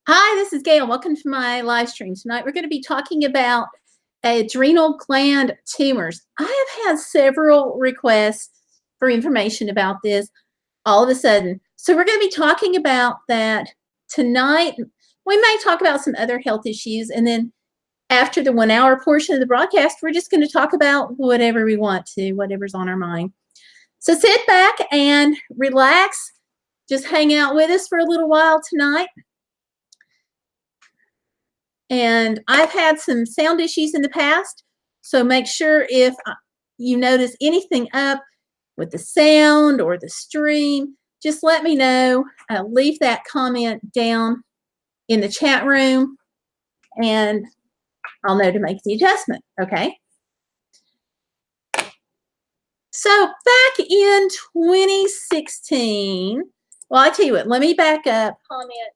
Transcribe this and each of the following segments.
Hi, this is Gayle. Welcome to my live stream. Tonight we're going to be talking about adrenal gland tumors. I have had several requests for information about this all of a sudden. So we're going to be talking about that tonight. We may talk about some other health issues, and then after the 1 hour portion of the broadcast, we're just going to talk about whatever we want to, whatever's on our mind. So sit back and relax. Just hang out with us for a little while tonight. And I've had some sound issues in the past, so make sure if you notice anything up with the sound or the stream, just let me know. Leave that comment down in the chat room, and I'll know to make the adjustment, okay? So back in 2016, well, I tell you what, let me back up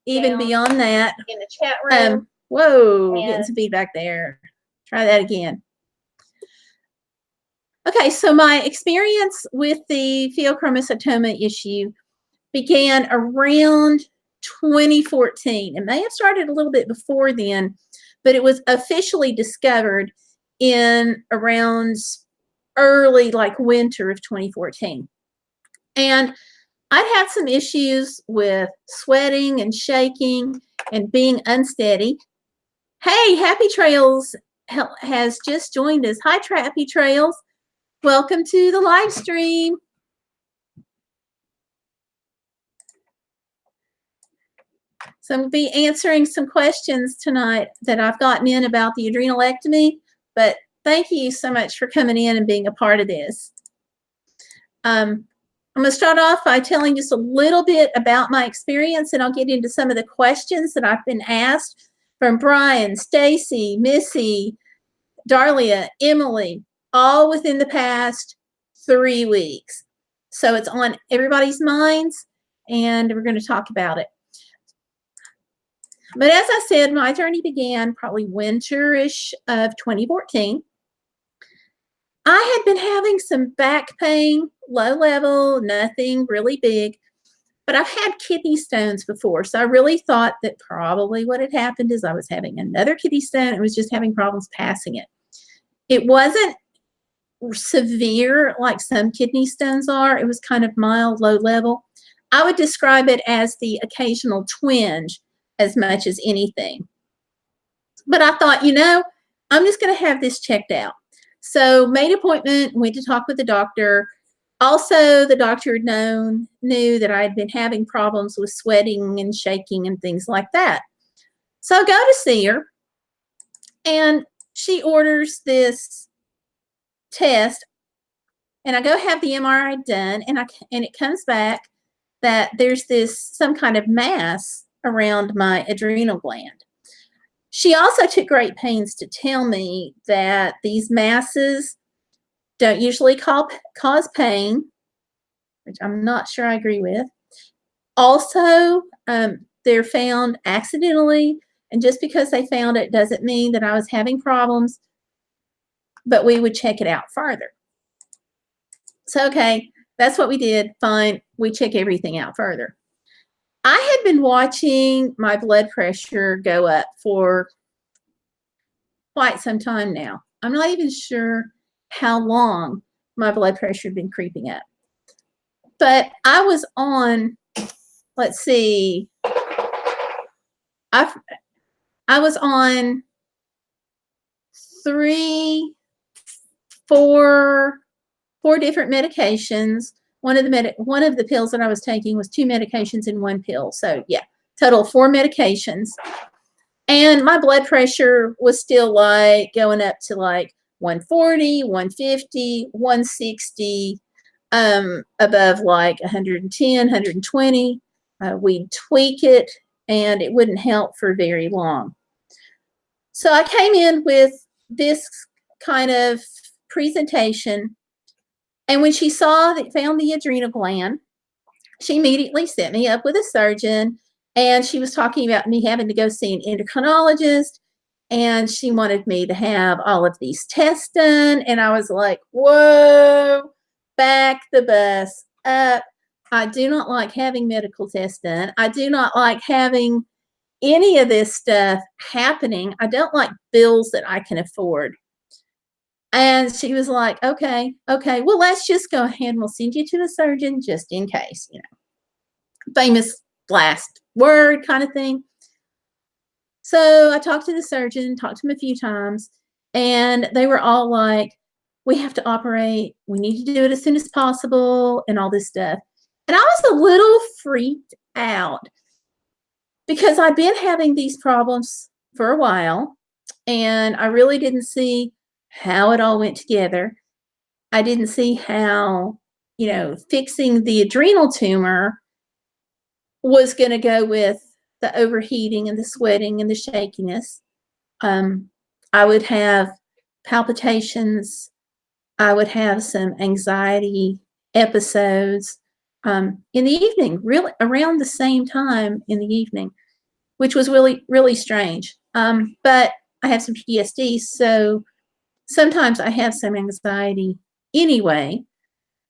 even beyond that. In the chat room. Whoa, getting some feedback there. Try that again. Okay, so my experience with the pheochromocytoma issue began around 2014. It may have started a little bit before then, but it was officially discovered in around early, like winter of 2014. And I'd had some issues with sweating and shaking and being unsteady. Hey, Happy Trails has just joined us. Hi, Happy Trails. Welcome to the live stream. So I'm going to be answering some questions tonight that I've gotten in about the adrenalectomy, but thank you so much for coming in and being a part of this. I'm going to start off by telling just a little bit about my experience, and I'll get into some of the questions that I've been asked from Brian, Stacy, Missy, Darlia, Emily, all within the past 3 weeks. So it's on everybody's minds, and we're going to talk about it. But as I said, my journey began probably winter-ish of 2014. I had been having some back pain, low level, nothing really big, but I've had kidney stones before. So I really thought that probably what had happened is I was having another kidney stone and was just having problems passing it. It wasn't severe like some kidney stones are. It was kind of mild, low level. I would describe it as the occasional twinge as much as anything. But I thought, you know, I'm just going to have this checked out. So made an appointment, went to talk with the doctor. Also, the doctor knew that I had been having problems with sweating and shaking and things like that. So I go to see her, and she orders this test, and I go have the MRI done, and it comes back that there's some kind of mass around my adrenal gland. She also took great pains to tell me that these masses don't usually cause pain, which I'm not sure I agree with. Also, they're found accidentally, and just because they found it doesn't mean that I was having problems, but we would check it out further. So, okay, that's what we did. Fine, we check everything out further. I had been watching my blood pressure go up for quite some time now. I'm not even sure how long my blood pressure had been creeping up. But I was on, let's see, I was on 4 different medications. One of the pills that I was taking was 2 medications in 1 pill. So yeah, total 4 medications. And my blood pressure was still like going up to like 140, 150, 160, above like 110, 120. We'd tweak it, and it wouldn't help for very long. So I came in with this kind of presentation, and when she found the adrenal gland, she immediately set me up with a surgeon, and she was talking about me having to go see an endocrinologist, and she wanted me to have all of these tests done, and I was like, whoa, back the bus up. I do not like having medical tests done. I do not like having any of this stuff happening. I don't like bills that I can afford. And she was like, okay, well, let's just go ahead and we'll send you to a surgeon just in case, famous last word kind of thing. So I talked to the surgeon, talked to him a few times, and they were all like, we have to operate. We need to do it as soon as possible and all this stuff. And I was a little freaked out because I'd been having these problems for a while, and I really didn't see how it all went together. I didn't see how, fixing the adrenal tumor was going to go with the overheating and the sweating and the shakiness. I would have palpitations. I would have some anxiety episodes in the evening, really around the same time in the evening, which was really, really strange. But I have some PTSD, so sometimes I have some anxiety anyway.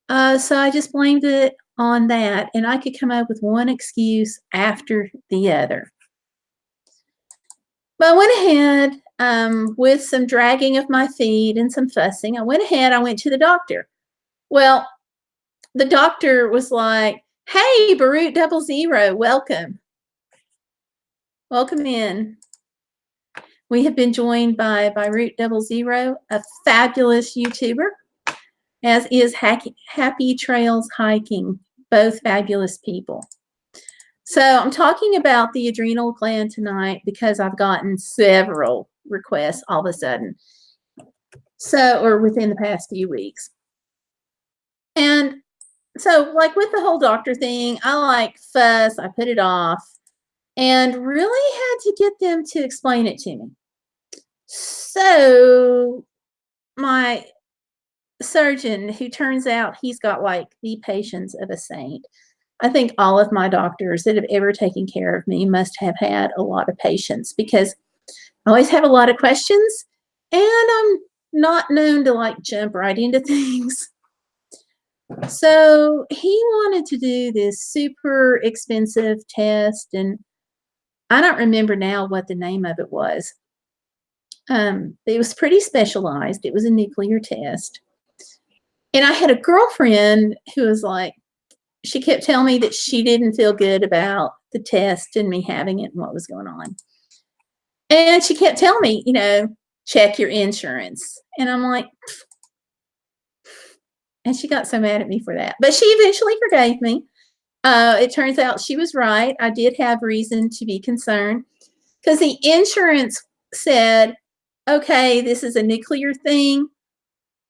So I just blamed it on that, and I could come up with one excuse after the other. But I went ahead with some dragging of my feet and some fussing. I went to the doctor. Well, the doctor was like, hey, Barut 00, welcome. Welcome in. We have been joined by Barut 00, a fabulous YouTuber, as is Happy Trails Hiking, both fabulous people. So I'm talking about the adrenal gland tonight because I've gotten several requests all of a sudden. Or within the past few weeks. And so like with the whole doctor thing, I fuss, I put it off, and really had to get them to explain it to me. So my surgeon, who turns out he's got the patience of a saint. I think all of my doctors that have ever taken care of me must have had a lot of patience because I always have a lot of questions and I'm not known to jump right into things. So he wanted to do this super expensive test, and I don't remember now what the name of it was. It was pretty specialized. It was a nuclear test. And I had a girlfriend who was she kept telling me that she didn't feel good about the test and me having it and what was going on. And she kept telling me, check your insurance. And I'm like, pfft. And she got so mad at me for that. But she eventually forgave me. It turns out she was right. I did have reason to be concerned because the insurance said, okay, this is a nuclear thing.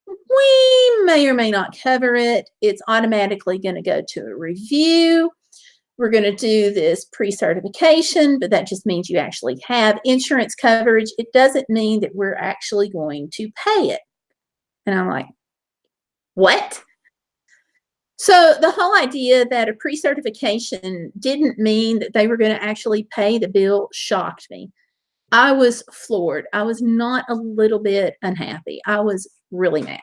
We may or may not cover it. It's automatically going to go to a review. We're going to do this pre-certification, but that just means you actually have insurance coverage. It doesn't mean that we're actually going to pay it. And I'm like, what? So the whole idea that a pre-certification didn't mean that they were going to actually pay the bill shocked me. I was floored. I was not a little bit unhappy. I was really mad.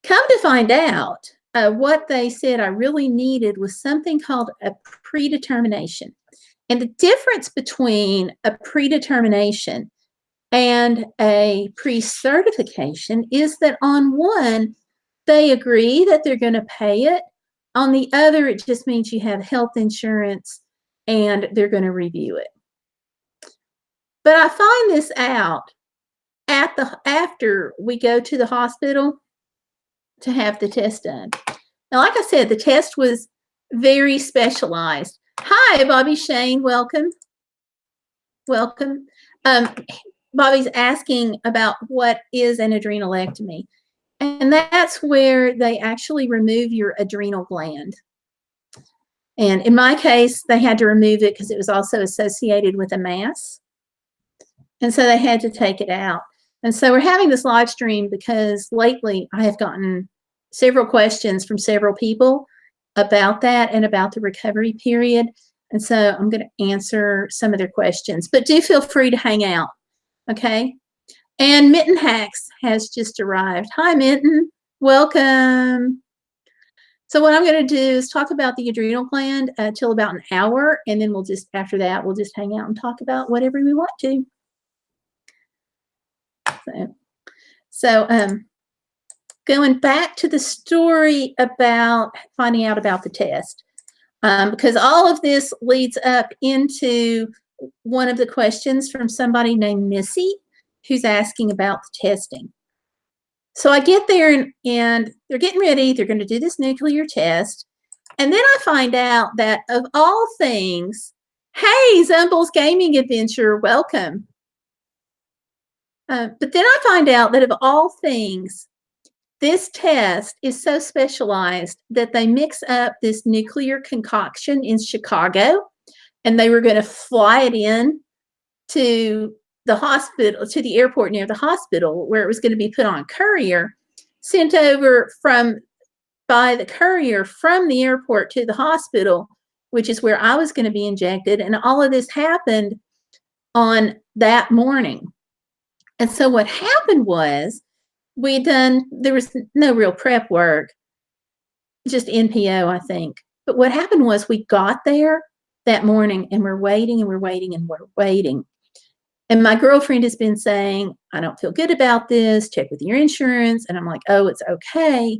Come to find out, what they said I really needed was something called a predetermination. And the difference between a predetermination and a pre-certification is that on one, they agree that they're going to pay it. On the other, it just means you have health insurance and they're going to review it. But I find this out after we go to the hospital to have the test done. Now, like I said, the test was very specialized. Hi, Bobby Shane. Welcome. Welcome. Bobby's asking about what is an adrenalectomy. And that's where they actually remove your adrenal gland. And in my case, they had to remove it because it was also associated with a mass. And so they had to take it out. And so we're having this live stream because lately I have gotten several questions from several people about that and about the recovery period. And so I'm going to answer some of their questions, but do feel free to hang out. Okay. And Mitten Hacks has just arrived. Hi, Mitten. Welcome. So what I'm going to do is talk about the adrenal gland till about an hour, and then we'll just, after that, we'll just hang out and talk about whatever we want to. So going back to the story about finding out about the test, because all of this leads up into one of the questions from somebody named Missy, who's asking about the testing. So I get there and they're getting ready. They're going to do this nuclear test. And then I find out that of all things, hey, Zumble's Gaming Adventure, welcome. But then I find out that of all things, this test is so specialized that they mix up this nuclear concoction in Chicago, and they were going to fly it in to the hospital, to the airport near the hospital, where it was going to be put on courier, sent over by the courier from the airport to the hospital, which is where I was going to be injected. And all of this happened on that morning. And so what happened was there was no real prep work, just NPO, I think. But what happened was we got there that morning and we're waiting and we're waiting and we're waiting. And my girlfriend has been saying, I don't feel good about this, check with your insurance. And I'm like, oh, it's okay.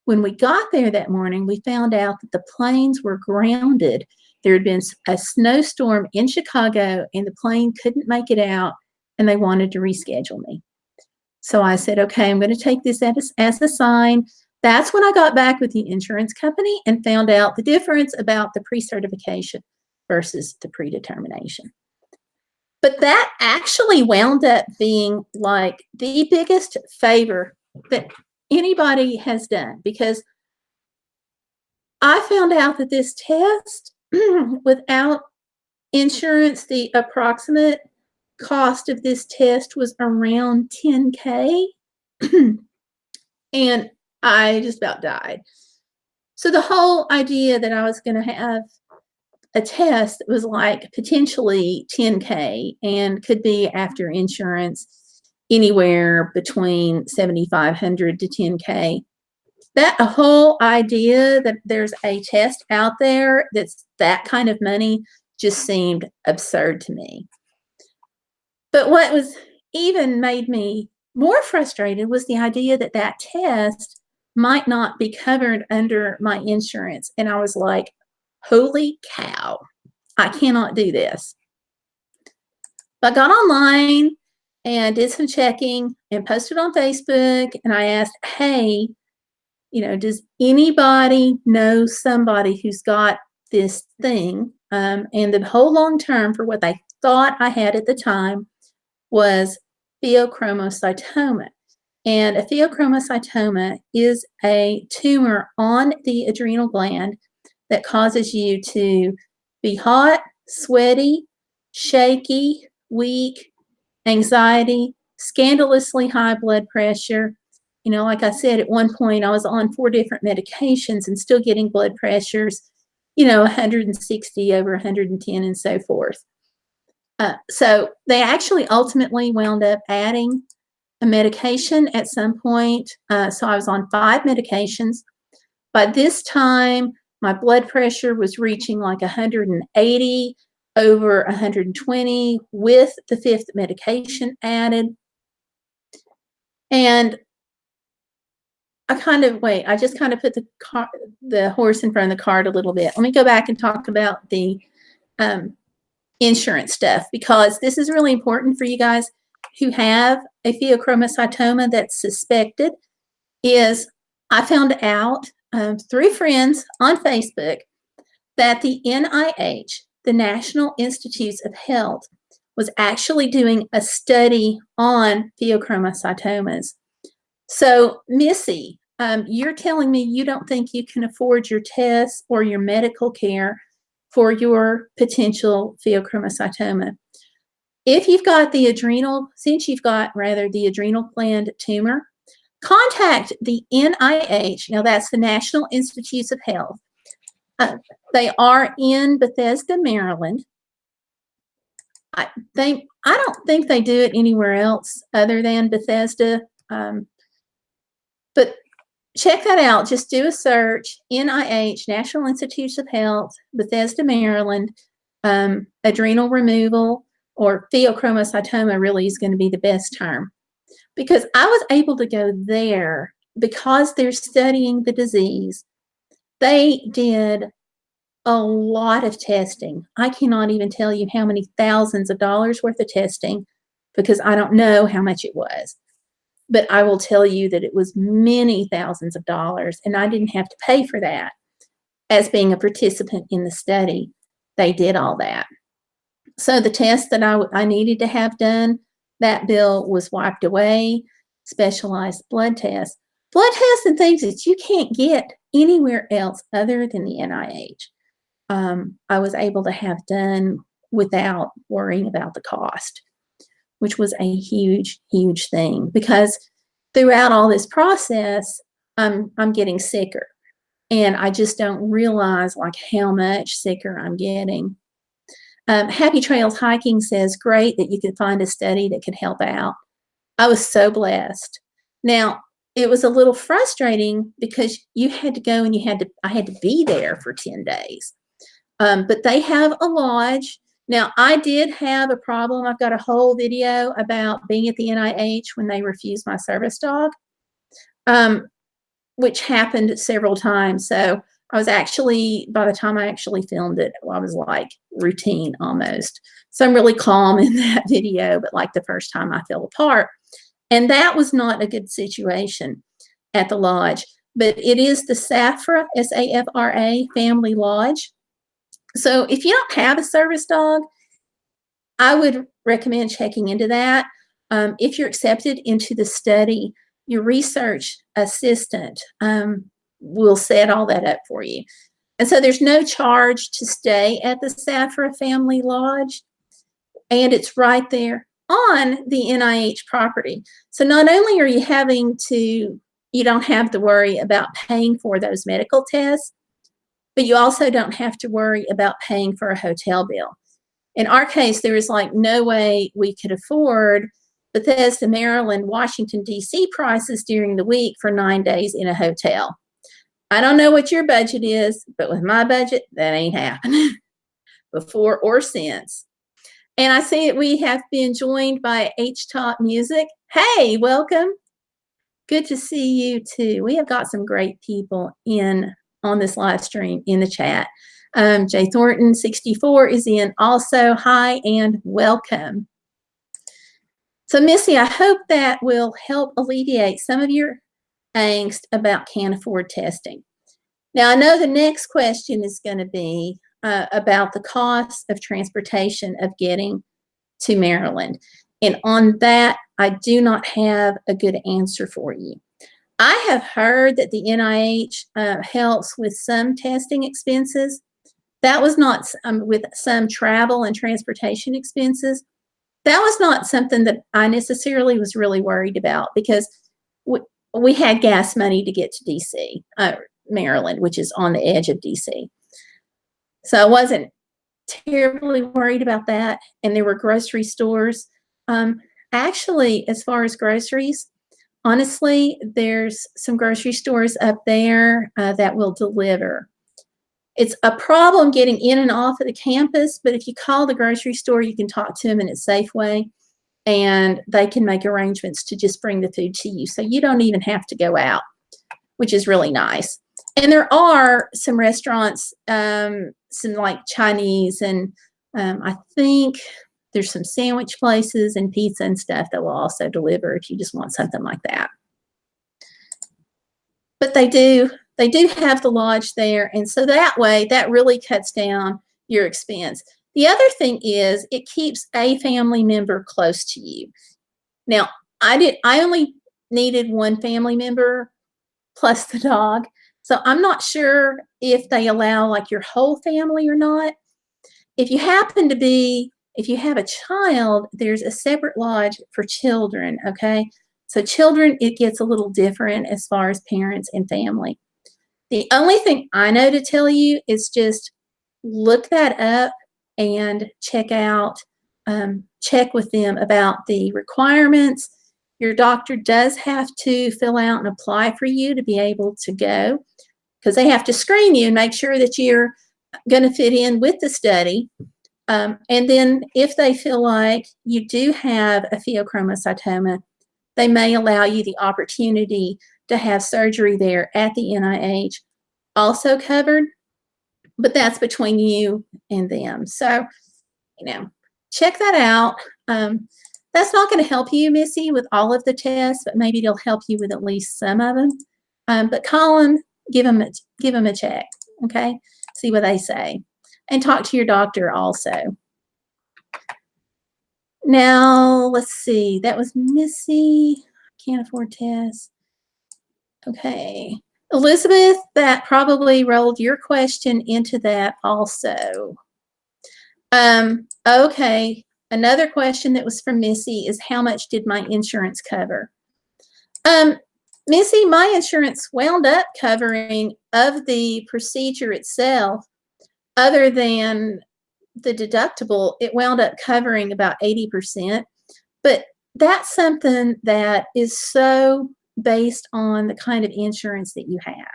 When we got there that morning, we found out that the planes were grounded. There had been a snowstorm in Chicago and the plane couldn't make it out and they wanted to reschedule me. So I said, okay, I'm going to take this as a sign. That's when I got back with the insurance company and found out the difference about the pre-certification versus the predetermination. But that actually wound up being like the biggest favor that anybody has done, because I found out that this test, without insurance, the approximate cost of this test was around $10K. And I just about died. So the whole idea that I was going to have a test that was like potentially $10K and could be after insurance anywhere between $7,500 to $10K. That whole idea that there's a test out there that's that kind of money just seemed absurd to me. But what was even made me more frustrated was the idea that that test might not be covered under my insurance. And I was like, holy cow, I cannot do this. I got online and did some checking and posted on Facebook, and I asked, hey, does anybody know somebody who's got this thing? And the whole long term for what they thought I had at the time was pheochromocytoma. And a pheochromocytoma is a tumor on the adrenal gland that causes you to be hot, sweaty, shaky, weak, anxiety, scandalously high blood pressure. Like I said, at one point I was on 4 different medications and still getting blood pressures, 160 over 110 and so forth. So they actually ultimately wound up adding a medication at some point. So I was on 5 medications. By this time, my blood pressure was reaching like 180 over 120 with the 5th medication added. And I just kind of put the horse in front of the cart a little bit. Let me go back and talk about the insurance stuff, because this is really important for you guys who have a pheochromocytoma that's suspected. I found out through friends on Facebook that the NIH, the National Institutes of Health, was actually doing a study on pheochromocytomas. So, Missy, you're telling me you don't think you can afford your tests or your medical care for your potential pheochromocytoma. If you've got the adrenal gland tumor, contact the NIH. Now, that's the National Institutes of Health. They are in Bethesda, Maryland. I don't think they do it anywhere else other than Bethesda. But check that out. Just do a search, NIH, National Institutes of Health, Bethesda, Maryland, adrenal removal, or pheochromocytoma really is going to be the best term. Because I was able to go there because they're studying the disease. They did a lot of testing. I cannot even tell you how many thousands of dollars worth of testing because I don't know how much it was. But I will tell you that it was many thousands of dollars, and I didn't have to pay for that. As being a participant in the study, they did all that. So the test that I needed to have done, that bill was wiped away. Specialized blood tests. Blood tests and things that you can't get anywhere else other than the NIH. I was able to have done without worrying about the cost, which was a huge, huge thing because throughout all this process, I'm getting sicker, and I just don't realize like how much sicker I'm getting. Happy Trails Hiking says, great that you could find a study that could help out. I was so blessed. Now, it was a little frustrating because you had to go and I had to be there for 10 days. But they have a lodge. Now, I did have a problem. I've got a whole video about being at the NIH when they refused my service dog, which happened several times. So I was actually, by the time I actually filmed it, I was like routine almost. So I'm really calm in that video, but like the first time I fell apart. And that was not a good situation at the lodge. But it is the SAFRA, SAFRA Family Lodge. So if you don't have a service dog, I would recommend checking into that. If you're accepted into the study, your research assistant will set all that up for you. And so there's no charge to stay at the SAFRA Family Lodge, and it's right there on the NIH property. So not only are you don't have to worry about paying for those medical tests, but you also don't have to worry about paying for a hotel bill. In our case, there was like no way we could afford Bethesda, Maryland, Washington, D.C. prices during the week for 9 days in a hotel. I don't know what your budget is, but with my budget, that ain't happening before or since. And I see that we have been joined by H-Top Music. Hey, welcome. Good to see you too. We have got some great people on this live stream in the chat. Jay Thornton 64 is in also. Hi and welcome. So Missy, I hope that will help alleviate some of your angst about can't afford testing. Now I know the next question is going to be about the cost of transportation of getting to Maryland. And on that, I do not have a good answer for you. I have heard that the NIH helps with some testing expenses. That was not with some travel and transportation expenses. That was not something that I necessarily was really worried about because we had gas money to get to DC, Maryland, which is on the edge of DC. So I wasn't terribly worried about that. And there were grocery stores. Actually, as far as groceries, honestly, there's some grocery stores up there that will deliver. It's a problem getting in and off of the campus, but if you call the grocery store, you can talk to them in a Safeway, and they can make arrangements to just bring the food to you. So you don't even have to go out, which is really nice. And there are some restaurants, some like Chinese, and I think there's some sandwich places and pizza and stuff that will also deliver if you just want something like that. But they do have the lodge there, and so that way, that really cuts down your expense. The other thing is it keeps a family member close to you. Now, I only needed one family member plus the dog, so I'm not sure if they allow like your whole family or not. If you have a child, there's a separate lodge for children, okay? So children, it gets a little different as far as parents and family. The only thing I know to tell you is just look that up and check with them about the requirements Your doctor does have to fill out and apply for you to be able to go, because they have to screen you and make sure that you're going to fit in with the study. And then if they feel like you do have a pheochromocytoma, they may allow you the opportunity to have surgery there at the NIH, also covered, but that's between you and them. So, check that out. That's not going to help you, Missy, with all of the tests, but maybe it'll help you with at least some of them. But call them, give them a check, okay? See what they say. And talk to your doctor also. Now, let's see. That was Missy. Can't afford tests. Okay. Elizabeth, that probably rolled your question into that also. Okay. Another question that was from Missy is, how much did my insurance cover? Missy, my insurance wound up covering of the procedure itself, other than the deductible, it wound up covering about 80%. But that's something that is so based on the kind of insurance that you have.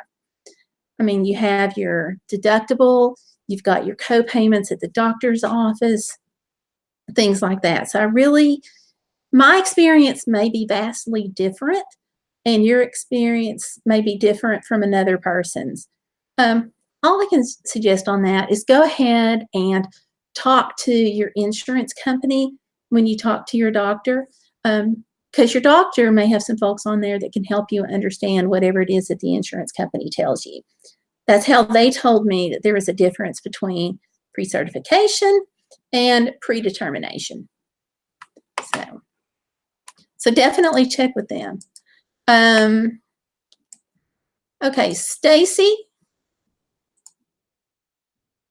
I mean, you have your deductible, you've got your co-payments at the doctor's office, things like that. So my experience may be vastly different, and your experience may be different from another person's. All I can suggest on that is go ahead and talk to your insurance company when you talk to your doctor, because your doctor may have some folks on there that can help you understand whatever it is that the insurance company tells you. That's how they told me that there was a difference between pre-certification and predetermination. So definitely check with them. Okay, Stacy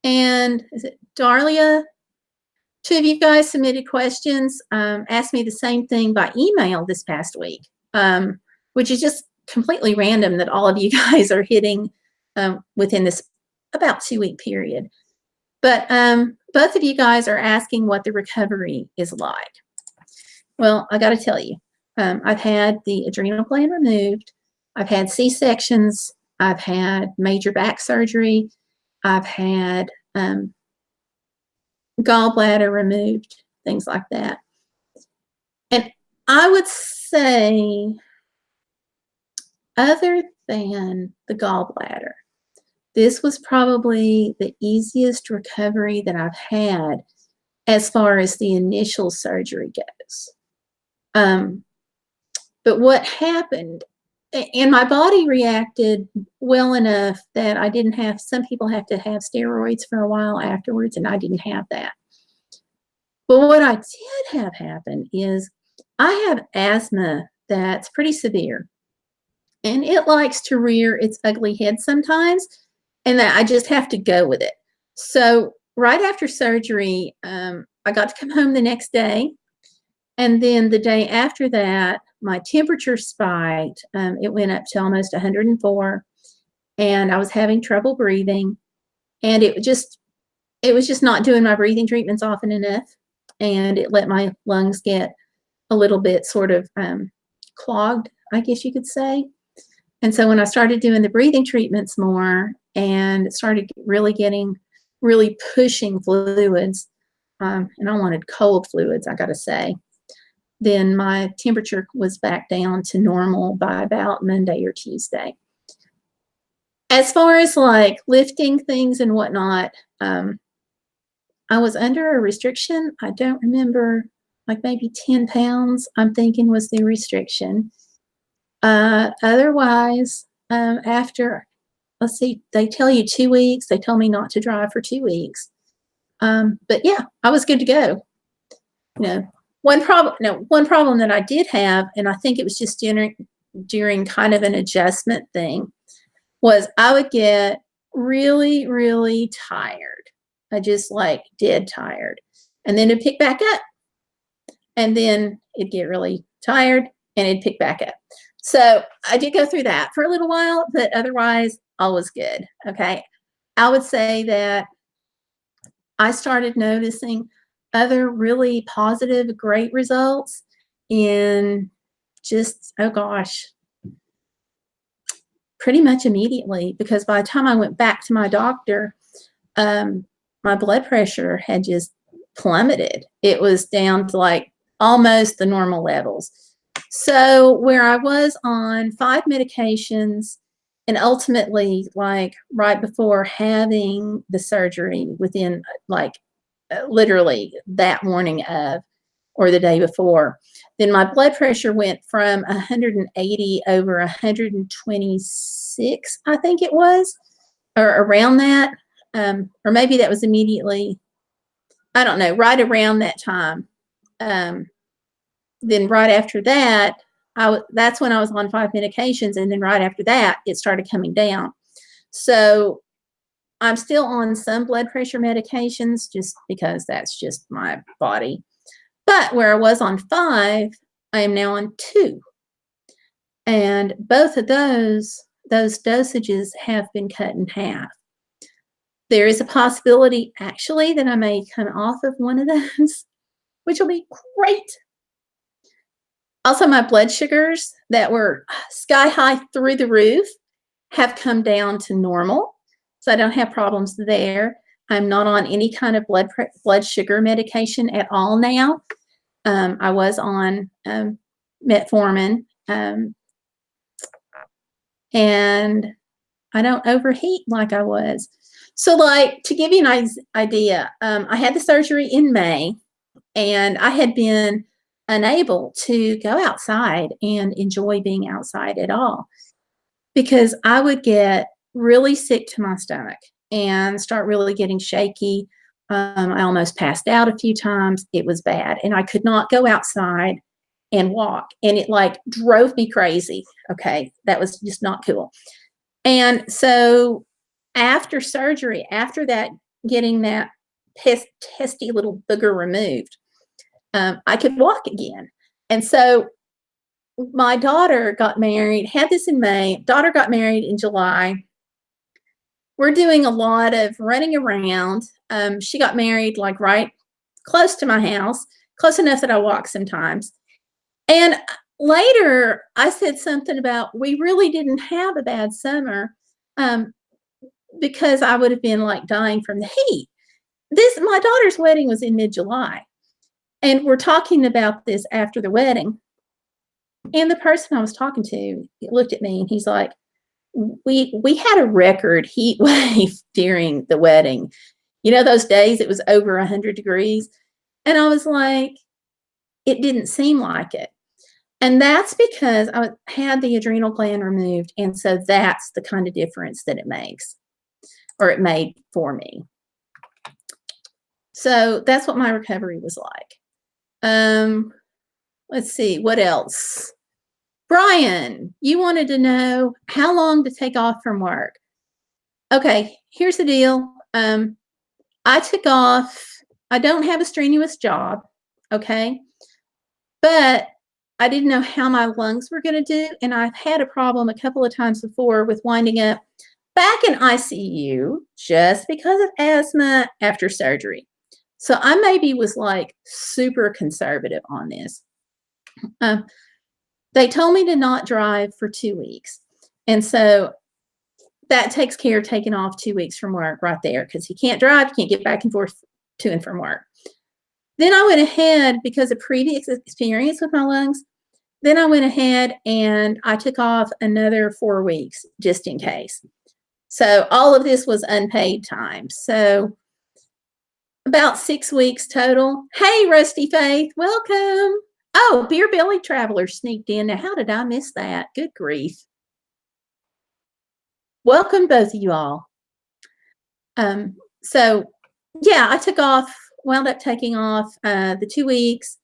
and is it Darlia? Two of you guys submitted questions, asked me the same thing by email this past week, which is just completely random that all of you guys are hitting within this about 2-week period. But both of you guys are asking what the recovery is like. Well, I got to tell you, I've had the adrenal gland removed. I've had C-sections. I've had major back surgery. I've had gallbladder removed, things like that. And I would say, other than the gallbladder, this was probably the easiest recovery that I've had as far as the initial surgery goes. But what happened, and my body reacted well enough that I didn't have, some people have to have steroids for a while afterwards, and I didn't have that. But what I did have happen is I have asthma that's pretty severe, and it likes to rear its ugly head sometimes, and that I just have to go with it. So right after surgery, I got to come home the next day, and then the day after that, my temperature spiked. It went up to almost 104, and I was having trouble breathing, and it was just not doing my breathing treatments often enough, and it let my lungs get a little bit sort of clogged, I guess you could say. And so when I started doing the breathing treatments more and started really pushing fluids, and I wanted cold fluids, I got to say, then my temperature was back down to normal by about Monday or Tuesday. As far as like lifting things and whatnot, I was under a restriction. I don't remember, like maybe 10 pounds, I'm thinking was the restriction. Otherwise, after, let's see, they tell you 2 weeks. They told me not to drive for 2 weeks. But yeah, I was good to go. One problem that I did have, and I think it was just during kind of an adjustment thing, was I would get really, really tired. I just like dead tired. And then it'd pick back up. And then it'd get really tired and it'd pick back up. So I did go through that for a little while, but otherwise all was good. Okay. I would say that I started noticing other really positive, great results in just, oh gosh, pretty much immediately, because by the time I went back to my doctor, my blood pressure had just plummeted. It was down to like almost the normal levels. So where I was on 5 medications, and ultimately, like right before having the surgery, within like literally that morning of, or the day before, then my blood pressure went from 180 over 126, I think it was, or around that. Or maybe that was immediately, I don't know, right around that time. Then right after that, that's when I was on 5 medications. And then right after that, it started coming down. So I'm still on some blood pressure medications just because that's just my body. But where I was on 5, I am now on 2. And both of those dosages have been cut in half. There is a possibility, actually, that I may come off of one of those, which will be great. Also, my blood sugars that were sky high through the roof have come down to normal, so I don't have problems there. I'm not on any kind of blood sugar medication at all now. I was on metformin, and I don't overheat like I was. So, like, to give you an idea, I had the surgery in May, and I had been unable to go outside and enjoy being outside at all, because I would get really sick to my stomach and start really getting shaky. I almost passed out a few times. It was bad, and I could not go outside and walk, and it like drove me crazy. Okay, that was just not cool. And so after surgery, after that, getting that pesky little booger removed, I could walk again. And so my daughter got married, had this in May, daughter got married in July. We're doing a lot of running around. She got married like right close to my house, close enough that I walk sometimes. And later I said something about, we really didn't have a bad summer, because I would have been like dying from the heat. My daughter's wedding was in mid-July, and we're talking about this after the wedding. And the person I was talking to looked at me and he's like, we had a record heat wave during the wedding. You know, those days it was over 100 degrees. And I was like, it didn't seem like it. And that's because I had the adrenal gland removed. And so that's the kind of difference that it makes, or it made for me. So that's what my recovery was like. Let's see, what else? Brian, you wanted to know how long to take off from work. Okay, here's the deal. I took off. I don't have a strenuous job, okay? But I didn't know how my lungs were going to do, and I've had a problem a couple of times before with winding up back in ICU just because of asthma after surgery. So I maybe was like super conservative on this. They told me to not drive for 2 weeks. And so that takes care of taking off 2 weeks from work right there, because you can't drive, you can't get back and forth to and from work. Then I went ahead, because of previous experience with my lungs, then I went ahead and I took off another 4 weeks just in case. So all of this was unpaid time. So about 6 weeks total. Hey, Rusty Faith, welcome. Oh, Beer Belly Traveler sneaked in. Now, how did I miss that? Good grief. Welcome, both of you all. So, yeah, I wound up taking off the 2 weeks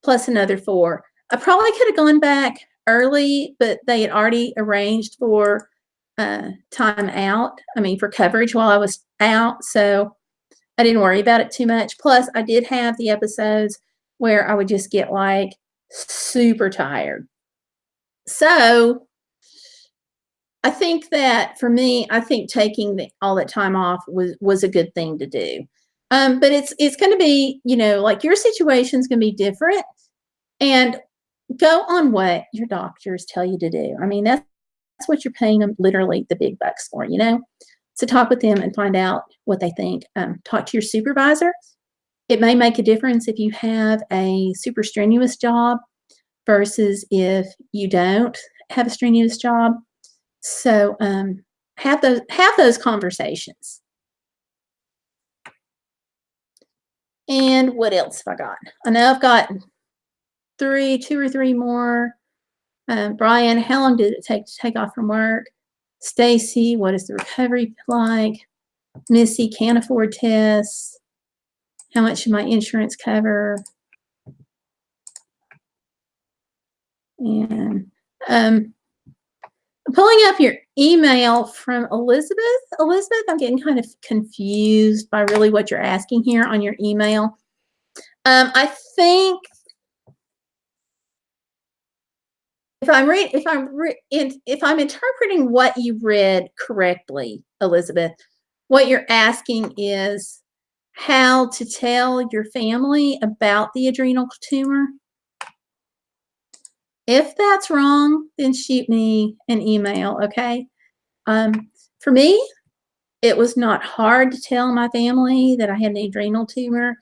plus another 4. I probably could have gone back early, but they had already arranged for time out, for coverage while I was out. So I didn't worry about it too much. Plus, I did have the episodes where I would just get like super tired. So I think that for me, I think taking all that time off was a good thing to do. But it's going to be, like your situation's going to be different. And go on what your doctors tell you to do. I mean, that's what you're paying them literally the big bucks for, you know? So talk with them and find out what they think. Talk to your supervisor. It may make a difference if you have a super strenuous job versus if you don't have a strenuous job. So have those conversations. And what else have I got? I know I've got two or three more. Brian, how long did it take to take off from work? Stacy, what is the recovery like? Missy, can't afford tests. How much should my insurance cover? And pulling up your email from Elizabeth. Elizabeth, I'm getting kind of confused by really what you're asking here on your email. I think if I'm interpreting what you read correctly, Elizabeth, what you're asking is how to tell your family about the adrenal tumor. If that's wrong, then shoot me an email, okay? For me, it was not hard to tell my family that I had an adrenal tumor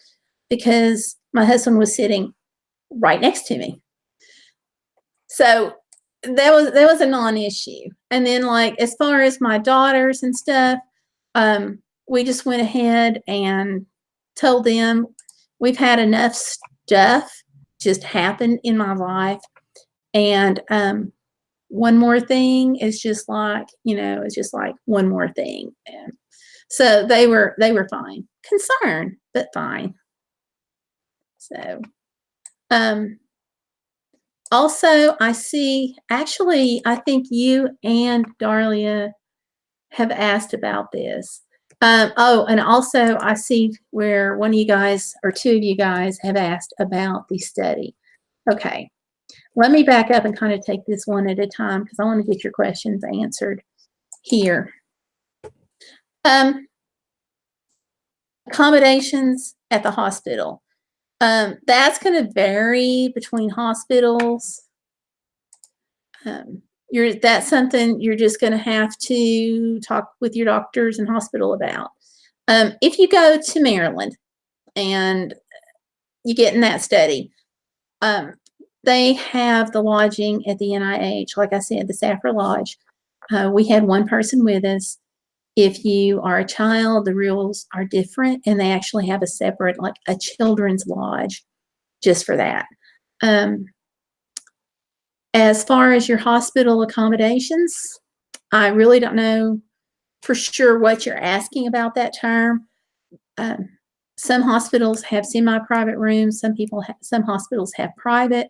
because my husband was sitting right next to me. So that was a non-issue. And then, like, as far as my daughters and stuff, we just went ahead and told them we've had enough stuff just happen in my life. And one more thing is just like, you know, it's just like one more thing. And so they were fine. Concerned, but fine. So also I see, actually, I think you and Darlia have asked about this. Oh, and also I see where one of you guys or two of you guys have asked about the study. Okay. Let me back up and kind of take this one at a time because I want to get your questions answered here. Accommodations at the hospital. That's going to vary between hospitals. That's something you're just going to have to talk with your doctors and hospital about. If you go to Maryland and you get in that study, they have the lodging at the NIH. Like I said, the Safra Lodge. We had one person with us. If you are a child, the rules are different, and they actually have a separate, like a children's lodge just for that. As far as your hospital accommodations, I really don't know for sure what you're asking about that term. Some hospitals have semi-private rooms. Some hospitals have private.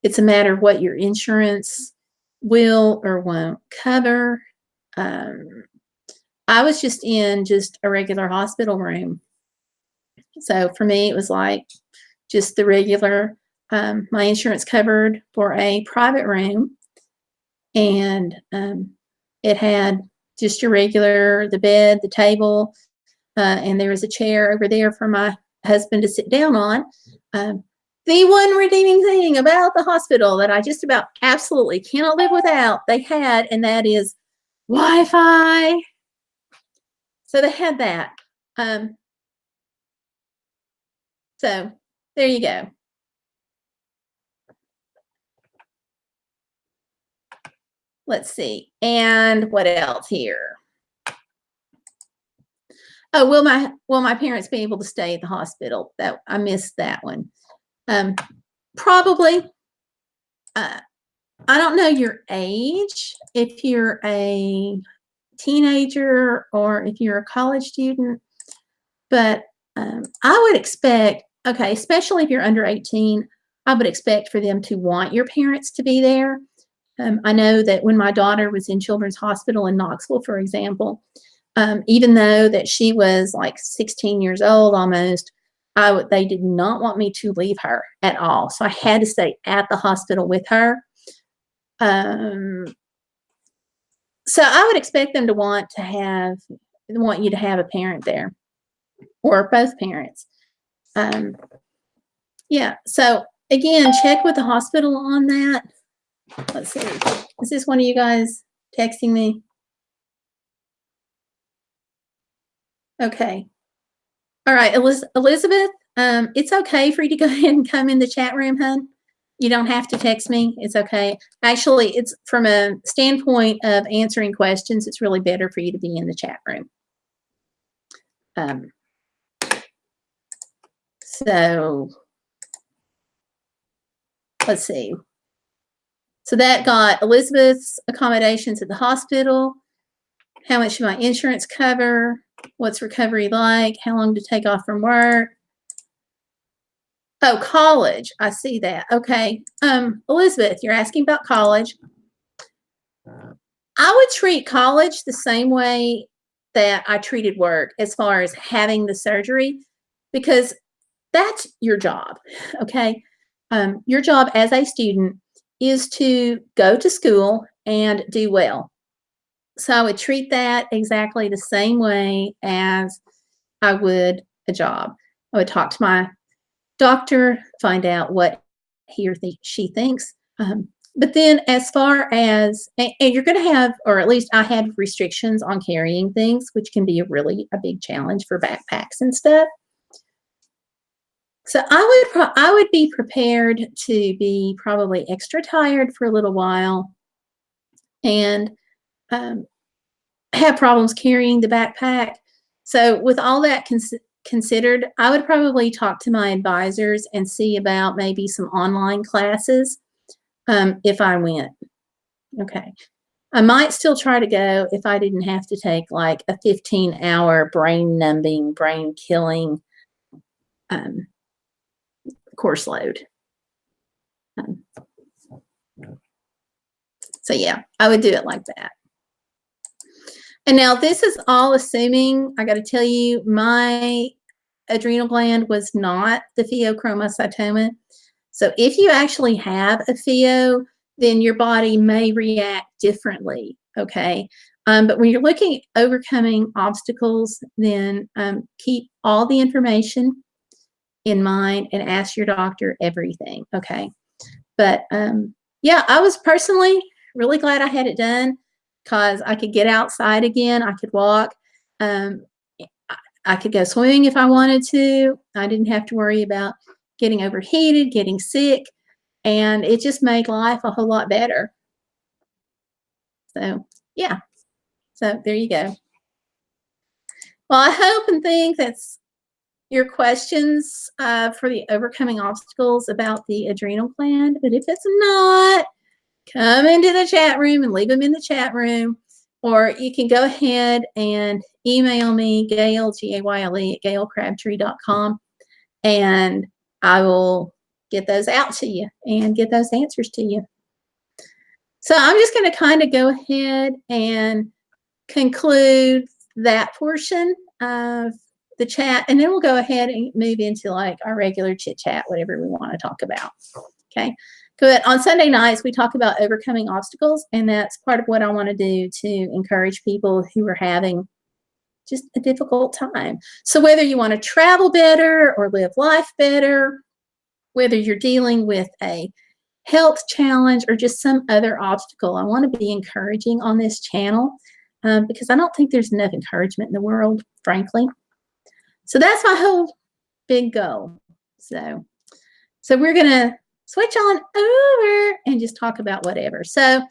It's a matter of what your insurance will or won't cover. I was just in just a regular hospital room. So for me, it was like just the regular, my insurance covered for a private room. And it had just your regular, the bed, the table, and there was a chair over there for my husband to sit down on. The one redeeming thing about the hospital that I just about absolutely cannot live without, they had, and that is Wi-Fi. So they had that. So there you go. Let's see. And what else here? Oh, will my parents be able to stay at the hospital? That I missed that one. Probably. I don't know your age, if you're a teenager or if you're a college student, but I would expect, okay, especially if you're under 18, I would expect for them to want your parents to be there. I know that when my daughter was in Children's Hospital in Knoxville, for example, even though that she was like 16 years old almost, they did not want me to leave her at all. So I had to stay at the hospital with her. So I would expect them to want you to have a parent there or both parents. Yeah. So again, check with the hospital on that. Let's see. Is this one of you guys texting me? Okay. All right, Elizabeth, it's okay for you to go ahead and come in the chat room, hun. You don't have to text me. It's okay. Actually, it's from a standpoint of answering questions, it's really better for you to be in the chat room. So let's see. So that got Elizabeth's accommodations at the hospital. How much should my insurance cover? What's recovery like? How long to take off from work? Oh, college. I see that. Okay. Elizabeth, you're asking about college. I would treat college the same way that I treated work as far as having the surgery, because that's your job. Okay. Your job as a student is to go to school and do well. So I would treat that exactly the same way as I would a job. I would talk to my doctor, find out what he or she thinks. But then as far as, and you're going to have, or at least I had restrictions on carrying things, which can be a big challenge for backpacks and stuff. So I would be prepared to be probably extra tired for a little while and have problems carrying the backpack. So with all that considered, I would probably talk to my advisors and see about maybe some online classes if I went. Okay. I might still try to go if I didn't have to take like a 15-hour brain numbing, brain killing course load. So yeah, I would do it like that. And now this is all assuming, I got to tell you, my adrenal gland was not the pheochromocytoma. So if you actually have a pheo, then your body may react differently, okay? But when you're looking at overcoming obstacles, then keep all the information in mind and ask your doctor everything, okay? But yeah, I was personally really glad I had it done because I could get outside again. I could walk. I could go swimming if I wanted to. I didn't have to worry about getting overheated, getting sick, and it just made life a whole lot better. So yeah, so there you go. Well, I hope and think that's your questions for the overcoming obstacles about the adrenal gland. But if it's not, come into the chat room and leave them in the chat room. Or you can go ahead and email me, Gayle, Gayle, at GayleCrabtree.com, and I will get those out to you and get those answers to you. So I'm just going to kind of go ahead and conclude that portion of the chat, and then we'll go ahead and move into like our regular chit chat, whatever we want to talk about. Okay. Good. On Sunday nights, we talk about overcoming obstacles, and that's part of what I want to do to encourage people who are having just a difficult time. So whether you want to travel better or live life better, whether you're dealing with a health challenge or just some other obstacle, I want to be encouraging on this channel because I don't think there's enough encouragement in the world, frankly. So that's my whole big goal. So we're going to switch on over and just talk about whatever. So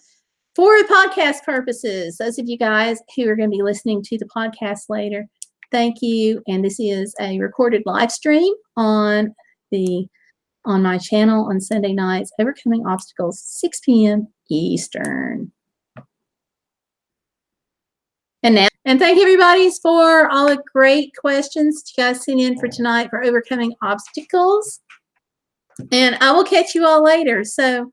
for podcast purposes, those of you guys who are going to be listening to the podcast later, thank you. And this is a recorded live stream on my channel on Sunday nights, Overcoming Obstacles, 6 p.m. Eastern. And thank you everybody for all the great questions you guys sent in for tonight for overcoming obstacles. And I will catch you all later. So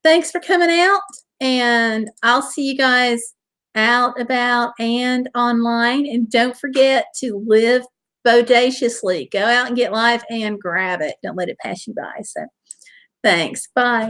thanks for coming out, and I'll see you guys out about and online. And don't forget to live bodaciously. Go out and get life and grab it. Don't let it pass you by. So thanks. Bye.